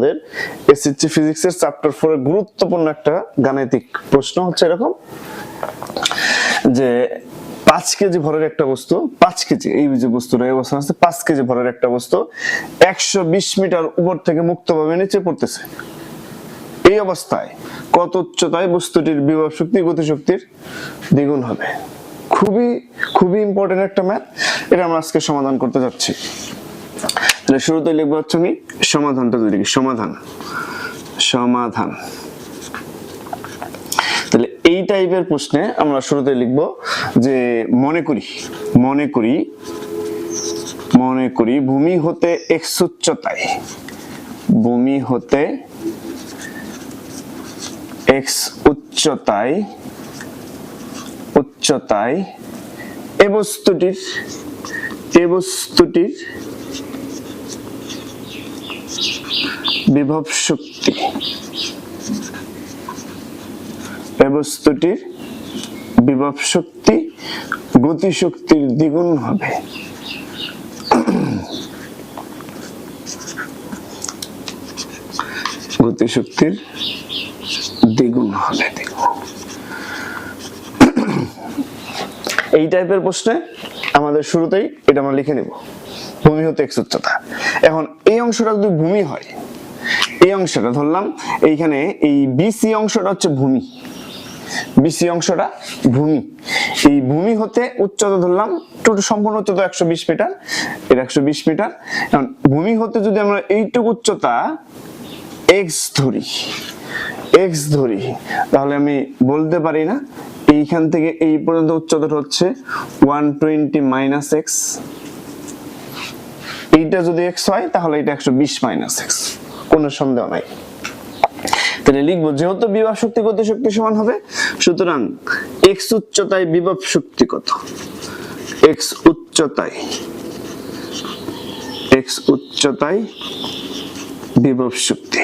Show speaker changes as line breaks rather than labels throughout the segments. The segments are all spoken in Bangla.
আমাদের এসএসসি ফিজিক্সের চ্যাপ্টার 4 এর গুরুত্বপূর্ণ একটা গাণিতিক প্রশ্ন হচ্ছে এরকম যে 5 কেজি ভরের একটা বস্তু, 5 কেজি, এই যে বস্তুটা এই অবস্থায় আছে, 5 কেজি ভরের একটা বস্তু 120 মিটার উপর থেকে মুক্তভাবে নিচে পড়তেছে। এই অবস্থায় কত উচ্চতায় বস্তুটির বিভব শক্তি গতিশক্তির দ্বিগুণ হবে? খুবই খুবই ইম্পর্টেন্ট একটা ম্যাথ, এটা আমরা আজকে সমাধান করতে যাচ্ছি। তাহলে শুরুতে লিখবো হচ্ছে আমি সমাধানটা, যদি লিখি সমাধান, সমাধান। তাহলে এই টাইপের প্রশ্নে আমরা শুরুতে লিখবো যে মনে করি ভূমি হতে x উচ্চতায়, ভূমি হতে x উচ্চতায় এ বস্তুটির বিভব শক্তি, গতিশক্তির দ্বিগুণ হবে। গতিশক্তির দ্বিগুণ হবে। এই টাইপের প্রশ্নে আমাদের শুরুতেই এটা আমরা লিখে নেব, ভূমি হতে x উচ্চতা। এখন এই অংশটা যদি ভূমি হয়, এই অংশটা ধরলাম এইখানে এই বিসি অংশটা হচ্ছে ভূমি, বিসি অংশটা ভূমি, এই ভূমি হতে উচ্চতা ধরলাম সম্পূর্ণ উচ্চতা 120 মিটার, এটা 120 মিটার। এখন ভূমি হতে যদি আমরা এইটুকু উচ্চতা x ধরি, তাহলে আমি বলতে পারি না এইখান থেকে এই পর্যন্ত উচ্চতাটা হচ্ছে 120 মাইনাস x, এইটা যদি x হয় তাহলে এটা 120 মাইনাস x, কোনো সন্দেহ নাই। তাহলে লিখবো যেহেতু বিভব শক্তি গতিশক্তি সমান হবে, সুতরাং x উচ্চতায় বিভব শক্তি কত? x উচ্চতায় বিভব শক্তি,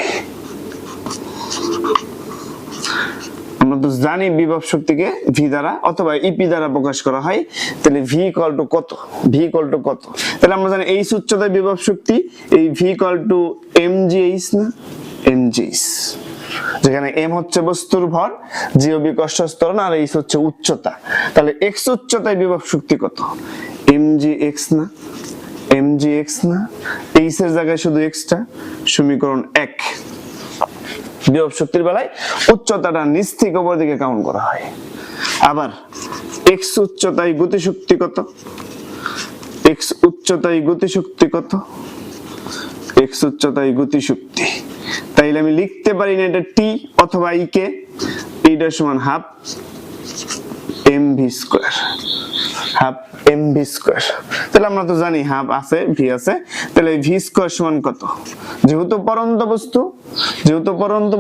আমরা তো জানি বিভব শক্তিকে ভি দ্বারা অথবা ইপি দ্বারা প্রকাশ করা হয়। তাহলে ভি ইকুয়াল টু কত? তাহলে আমরা জানি এইচ উচ্চতায় বিভব শক্তি, এই ভি ইকুয়াল টু mgh না, mgh, যেখানে m হচ্ছে বস্তুর ভর, জি ও বি কষ্টের ত্বরণ, আর এইচ হচ্ছে উচ্চতা। তাহলে x উচ্চতায় বিভব শক্তি কত? mgx না, এইচ এর জায়গায় শুধু x টা, সমীকরণ 1। বিভব শক্তির বেলায় উচ্চতাটা নিচ থেকে উপর দিকে কাউন্ট করা হয়। আবার x উচ্চতায় গতিশক্তি কত? তাইলে আমি লিখতে পারি না এটা t অথবা e কে, এইটা সমান হাফ mv স্কয়ার, তাহলে আমরা তো জানি হাফ আছে, ভি আছে, তাহলে ভি স্কয়ার সমান কত? যেহেতু পরন্ত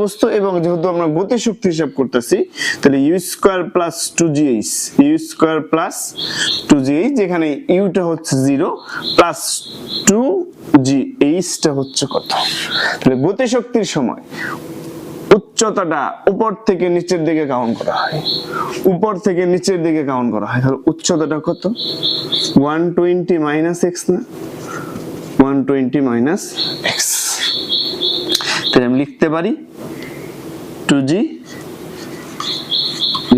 বস্তু এবং যেহেতু আমরা গতিশক্তি হিসাব করতেছি, তাহলে ইউ স্কয়ার প্লাস 2gh, যেখানে ইউটা হচ্ছে 0 প্লাস 2gh টা হচ্ছে কত? তাহলে গতিশক্তির সময় উচ্চতাটা উপর থেকে নিচের দিকে কাউন্ট করা হয়, তাহলে উচ্চতাটা কত? 120 মাইনাস x না, 120 মাইনাস x। তাহলে আমি লিখতে পারি 2g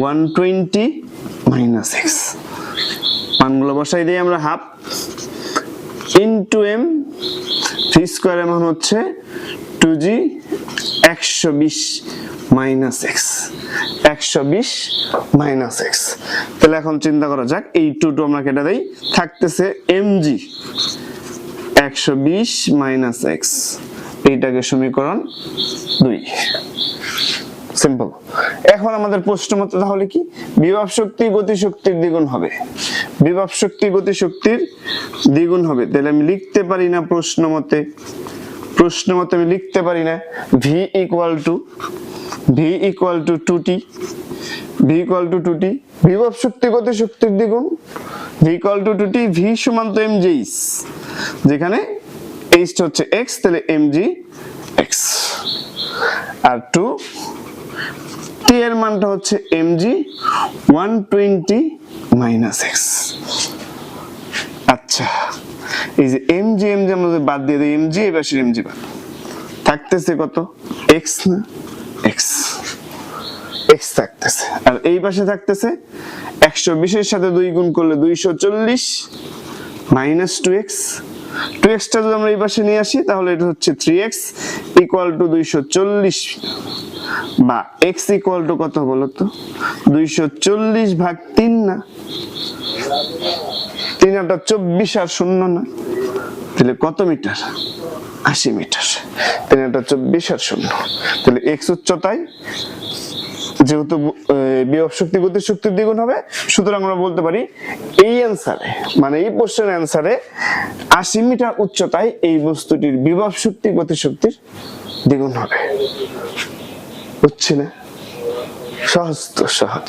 120 মাইনাস x, মানগুলো বসাই দিই আমরা, হাফ ইনটু m, ভি স্কয়ারের মান হচ্ছে 2g 120 মাইনাস x, তাহলে এখন চিন্তা করা যাক, এই 2 আমরা কেটে দেই, থাকতেছে mg 120 মাইনাস x, এইটাকে সমীকরণ 2। সিম্পল। এখন আমাদের প্রশ্ন মতে তাহলে কি? বিভব শক্তি গতিশক্তির দ্বিগুণ হবে, তাহলে আমি লিখতে পারি না প্রশ্ন মতে আমি লিখতে পারি না v ইকুয়াল টু 2t, বিভব শক্তি গতিশক্তির দ্বিগুণ, v equal to 2t, v সমান তো mgh, যেখানে h হচ্ছে x, তাহলে mgx, আর 2 t এর মানটা হচ্ছে mg 120 মাইনাস x। আচ্ছা, এই যে mg আমরা বাদ দিয়ে দিই, mg এই পাশে mg বাদ থাকতেছে কত, এক্স না, এক্স এক্স থাকতেছে। আর এই পাশে থাকতেছে 120 এর সাথে 2 গুণ করলে 240 মাইনাস 2x। 2x টা যদি আমরা এই পাশে নিয়ে আসি তাহলে এটা হচ্ছে 3x ইকুয়াল টু 240, বা x ইকুয়াল টু কত বলতো, 240 ভাগ 3 না, 3 আর 24 আর 0 না, তাহলে কত মিটার, 80 মিটার। 3 আর 24 আর 0, তাহলে x উচ্চতায় যেহেতু বিভব শক্তি গতি শক্তির দ্বিগুণ হবে, সুতরাং আমরা বলতে পারি এই অ্যানসারে, মানে এই প্রশ্নের অ্যানসারে 80 মিটার উচ্চতায় এই বস্তুটির বিভব শক্তি গতি শক্তির দ্বিগুণ হবে। বুঝছি না? সহজ তো সহজ।